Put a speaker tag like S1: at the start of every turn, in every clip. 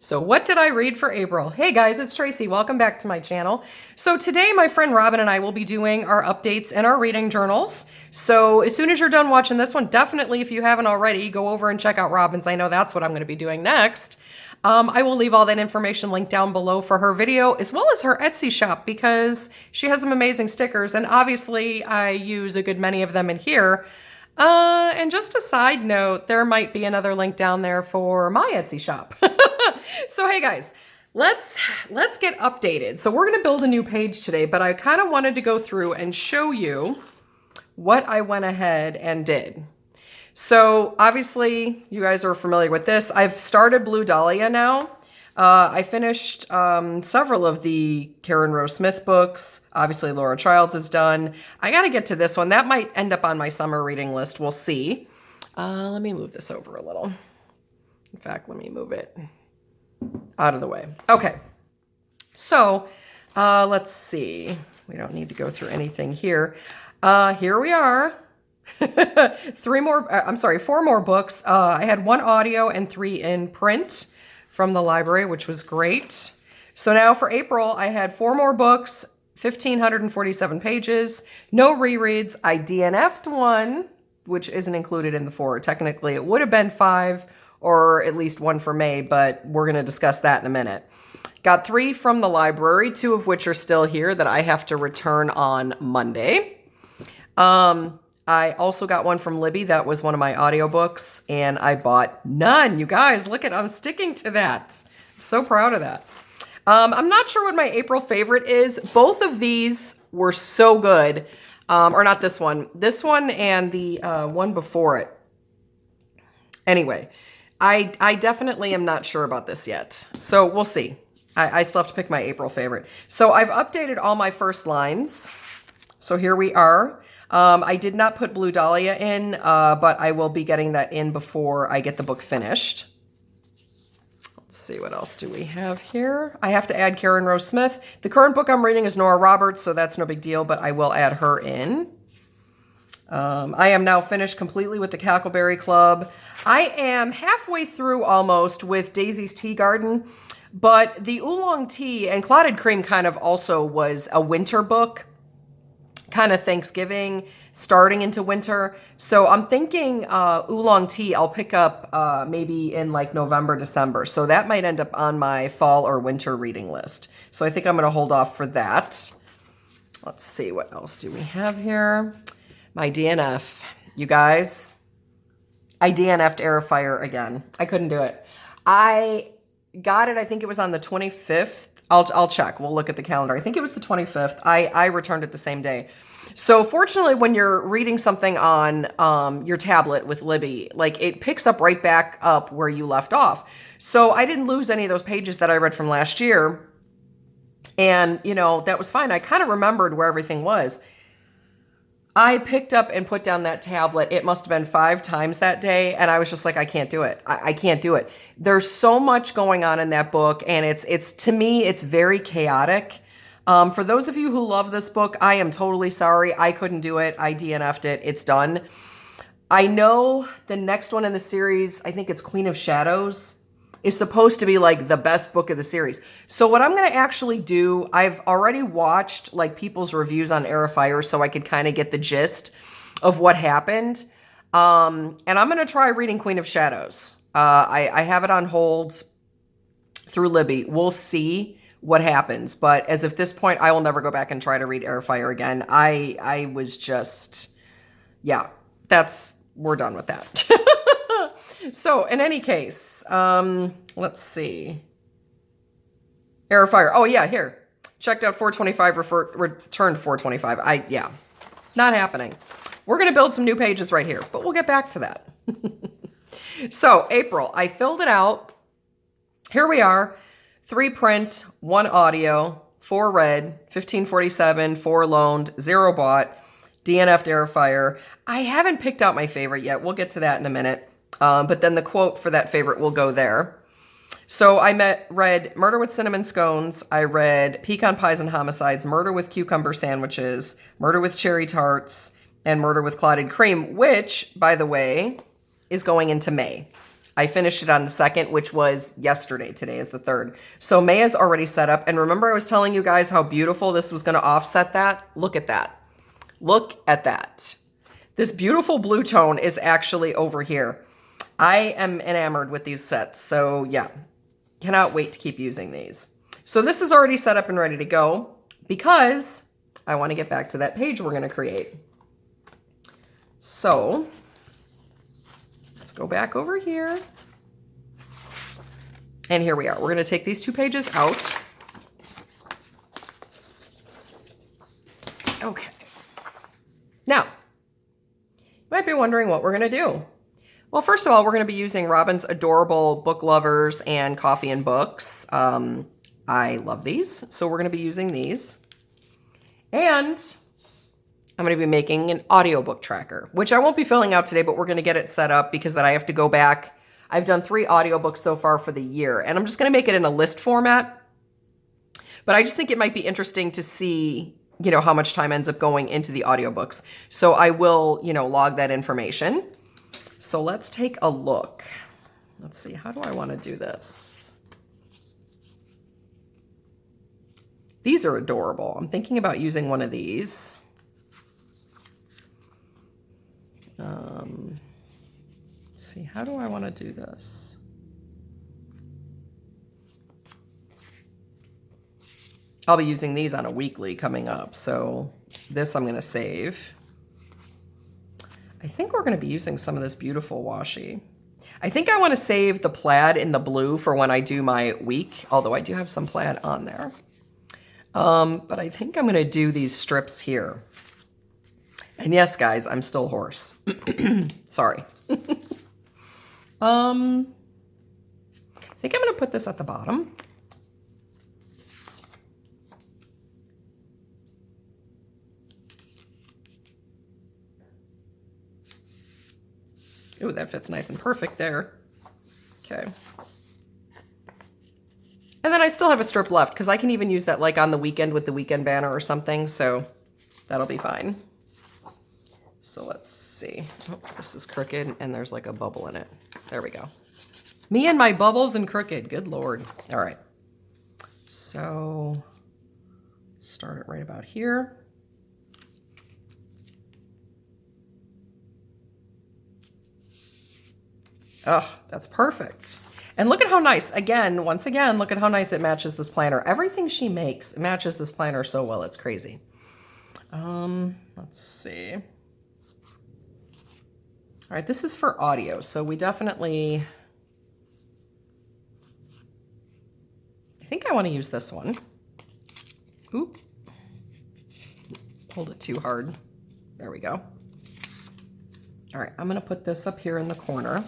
S1: So what did I read for April? Hey guys, it's Tracy. Welcome back to my channel. So today my friend Robin and I will be doing our updates in our reading journals. So as soon as you're done watching this one, definitely if you haven't already, go over and check out Robin's. I know that's what I'm going to be doing next. I will leave all that information linked down below for her video as well as her Etsy shop because she has some amazing stickers and obviously I use a good many of them in here. And just a side note, there might be another link down there for my Etsy shop. So hey guys, let's get updated. So we're gonna build a new page today, but I kind of wanted to go through and show you what I went ahead and did. So obviously you guys are familiar with this. I've started Blue Dahlia now. I finished several of the Karen Rose Smith books. Obviously Laura Childs is done. I got to get to this one. That might end up on my summer reading list. We'll see. Let me move this over a little. In fact, let me move it out of the way. Okay. So let's see. We don't need to go through anything here. Here we are. Four more books. I had 1 audio and 3 in print from the library, which was great. So now for April, I had 4 more books, 1,547 pages, no rereads. I DNF'd 1, which isn't included in the 4. Technically, it would have been 5 or at least 1 for May, but we're going to discuss that in a minute. Got 3 from the library, 2 of which are still here that I have to return on Monday. I also got 1 from Libby. That was one of my audiobooks, and I bought none. You guys, look at, I'm sticking to that. I'm so proud of that. I'm not sure what my April favorite is. Both of these were so good. Or not this one. This one and the one before it. Anyway, I definitely am not sure about this yet. So we'll see. I still have to pick my April favorite. So I've updated all my first lines. So here we are. I did not put Blue Dahlia in, but I will be getting that in before I get the book finished. Let's see, what else do we have here? I have to add Karen Rose Smith. The current book I'm reading is Nora Roberts, so that's no big deal, but I will add her in. I am now finished completely with the Cackleberry Club. I am halfway through almost with Daisy's Tea Garden, but the Oolong Tea and Clotted Cream kind of also was a winter book. Kind of Thanksgiving, starting into winter. So I'm thinking Oolong Tea I'll pick up maybe in like November, December. So that might end up on my fall or winter reading list. So I think I'm going to hold off for that. Let's see, what else do we have here? My DNF. You guys, I DNF'd Air of Fire again. I couldn't do it. I got it, I think it was on the 25th. I'll check. We'll look at the calendar. I think it was the 25th. I returned it the same day. So fortunately, when you're reading something on your tablet with Libby, like it picks up right back up where you left off. So I didn't lose any of those pages that I read from last year. And, you know, that was fine. I kind of remembered where everything was. I picked up and put down that tablet. It must have been 5 times that day. And I was just like, I can't do it. I can't do it. There's so much going on in that book. And it's to me, it's very chaotic. For those of you who love this book, I am totally sorry. I couldn't do it. I DNF'd it. It's done. I know the next one in the series, I think it's Queen of Shadows, is supposed to be like the best book of the series. So what I'm going to actually do, I've already watched like people's reviews on Air of Fire so I could kind of get the gist of what happened. And I'm going to try reading Queen of Shadows. I have it on hold through Libby. We'll see what happens. But as of this point, I will never go back and try to read Air of Fire again. I was just, yeah, we're done with that. So in any case, let's see. Air of Fire. Oh yeah, here. Checked out 425, returned 425. Yeah, not happening. We're going to build some new pages right here, but we'll get back to that. So April, I filled it out. Here we are. 3 print, 1 audio, 4 read, 1547, 4 loaned, 0 bought, DNF'd Air of Fire. I haven't picked out my favorite yet. We'll get to that in a minute. But then the quote for that favorite will go there. So I read Murder with Cinnamon Scones. I read Pecan Pies and Homicides, Murder with Cucumber Sandwiches, Murder with Cherry Tarts, and Murder with Clotted Cream, which, by the way, is going into May. I finished it on the 2nd, which was yesterday. Today is the 3rd. So May is already set up. And remember I was telling you guys how beautiful this was going to offset that? Look at that. Look at that. This beautiful blue tone is actually over here. I am enamored with these sets. So yeah, cannot wait to keep using these. So this is already set up and ready to go because I want to get back to that page we're going to create. So let's go back over here. And here we are. We're going to take these 2 pages out. Okay. Now, you might be wondering what we're going to do. Well, first of all, we're going to be using Robin's adorable Book Lovers and Coffee and Books. I love these, so we're going to be using these. And I'm going to be making an audiobook tracker, which I won't be filling out today, but we're going to get it set up because then I have to go back. I've done 3 audiobooks so far for the year, and I'm just going to make it in a list format. But I just think it might be interesting to see, you know, how much time ends up going into the audiobooks. So I will, you know, log that information. So let's take a look. Let's see, how do I want to do this? These are adorable. I'm thinking about using one of these. Let's see, how do I want to do this? I'll be using these on a weekly coming up. So this I'm going to save. I think we're going to be using some of this beautiful washi. I think I want to save the plaid in the blue for when I do my week, although I do have some plaid on there. But I think I'm going to do these strips here. And yes, guys, I'm still hoarse. Sorry. I think I'm going to put this at the bottom. Ooh, that fits nice and perfect there. Okay. And then I still have a strip left because I can even use that like on the weekend with the weekend banner or something. So that'll be fine. So let's see. Oh, this is crooked and there's like a bubble in it. There we go. Me and my bubbles and crooked. Good Lord. All right. So start it right about here. Oh, that's perfect. And look at how nice, again, once again, look at how nice it matches this planner. Everything she makes matches this planner so well, it's crazy. Let's see. All right, this is for audio, so we definitely, I think I want to use this one. Oop. Pulled it too hard. There we go. All right, I'm going to put this up here in the corner.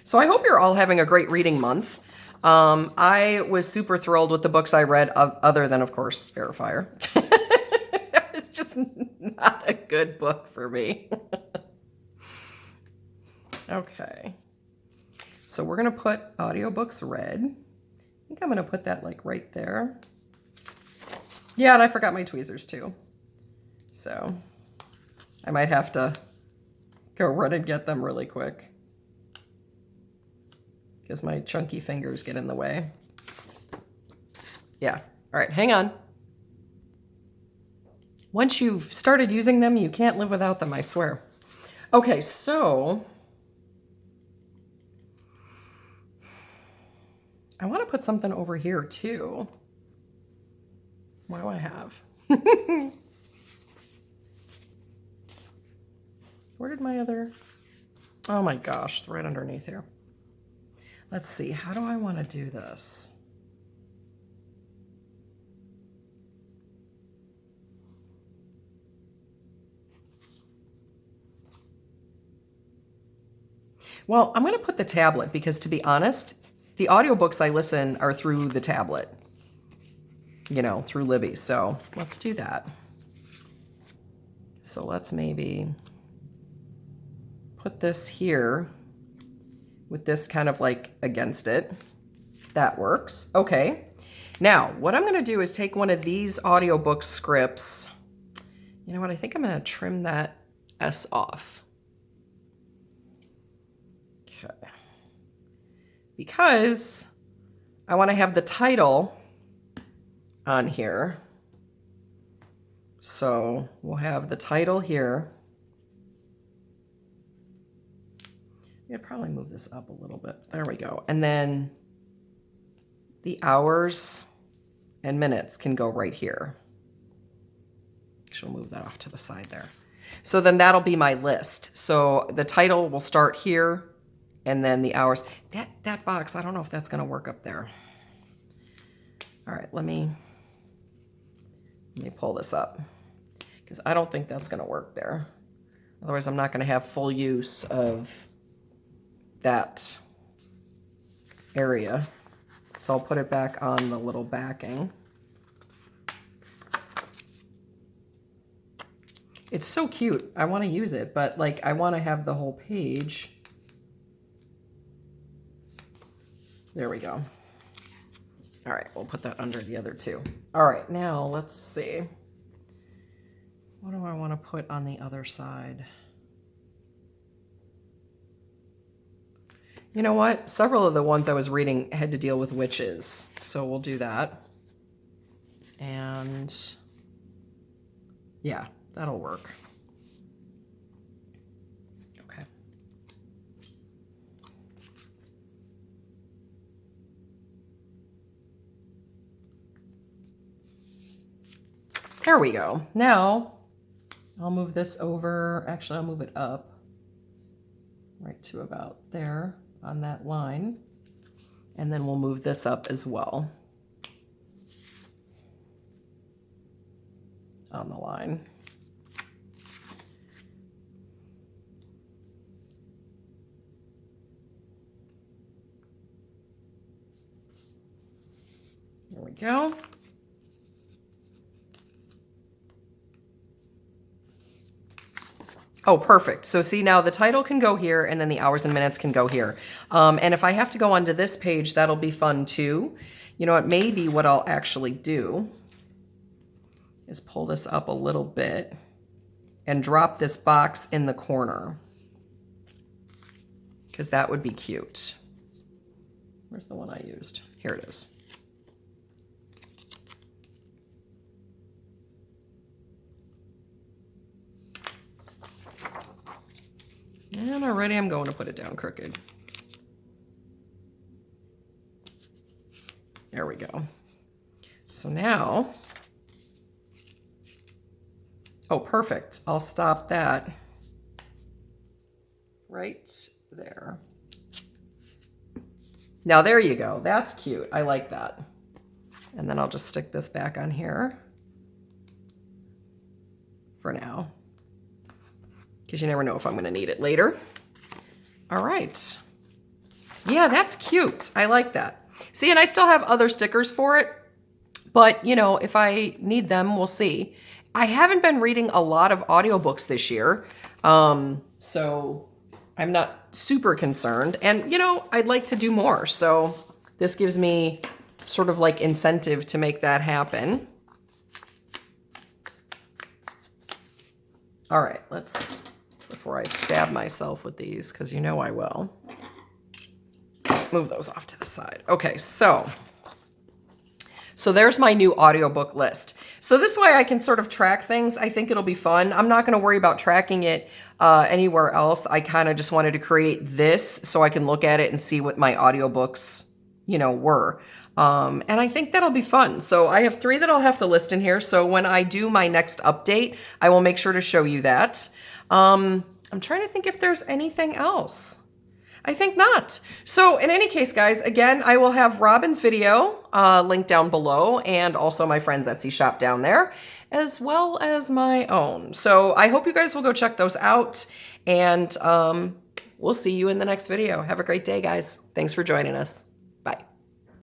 S1: So I hope you're all having a great reading month. I was super thrilled with the books I read, other than, of course, Airfire. It's just not a good book for me. Okay. So we're going to put audiobooks read. I think I'm going to put that like right there. Yeah, and I forgot my tweezers too. So I might have to go run and get them really quick, because my chunky fingers get in the way. Yeah. All right, hang on. Once you've started using them, you can't live without them, I swear. Okay, so I want to put something over here too. What do I have? Where did my other... Oh my gosh, it's right underneath here. Let's see, how do I want to do this? Well, I'm going to put the tablet because, to be honest, the audiobooks I listen are through the tablet, you know, through Libby. So let's do that. So let's maybe put this here with this kind of like against it. That works. Okay. Now, what I'm going to do is take one of these audiobook scripts You know what? I think I'm going to trim that S off. Okay. Because I want to have the title on here. So we'll have the title here. I'd probably move this up a little bit. There we go. And then the hours and minutes can go right here. She'll move that off to the side there. So then that'll be my list. So the title will start here, and then the hours. That box, I don't know if that's going to work up there. All right, let me pull this up, because I don't think that's going to work there. Otherwise, I'm not going to have full use of that area. So I'll put it back on the little backing. It's so cute. I want to use it, but like I want to have the whole page. There we go. All right, we'll put that under the other two. All right, now let's see. What do I want to put on the other side? You know what? Several of the ones I was reading had to deal with witches, so we'll do that. And yeah, that'll work. Okay. There we go. Now I'll move this over. Actually, I'll move it up right to about there on that line. And then we'll move this up as well on the line. There we go. Oh, perfect. So see, now the title can go here, and then the hours and minutes can go here. And if I have to go onto this page, that'll be fun too. You know what, maybe what I'll actually do is pull this up a little bit and drop this box in the corner, because that would be cute. Where's the one I used? Here it is. And already I'm going to put it down crooked. There we go. So now, oh, perfect. I'll stop that right there. Now there you go. That's cute. I like that. And then I'll just stick this back on here for now, because you never know if I'm going to need it later. All right. Yeah, that's cute. I like that. See, and I still have other stickers for it, but you know, if I need them, we'll see. I haven't been reading a lot of audiobooks this year, so I'm not super concerned. And you know, I'd like to do more, so this gives me sort of like incentive to make that happen. All right, let's, before I stab myself with these, because you know I will, move those off to the side. Okay, so there's my new audiobook list. So this way I can sort of track things. I think it'll be fun. I'm not going to worry about tracking it anywhere else. I kind of just wanted to create this so I can look at it and see what my audiobooks, you know, were. And I think that'll be fun. So I have 3 that I'll have to list in here. So when I do my next update, I will make sure to show you that. I'm trying to think if there's anything else. I think not. So in any case, guys, again, I will have Robin's video linked down below, and also my friend's Etsy shop down there, as well as my own. So I hope you guys will go check those out, and we'll see you in the next video. Have a great day, guys. Thanks for joining us.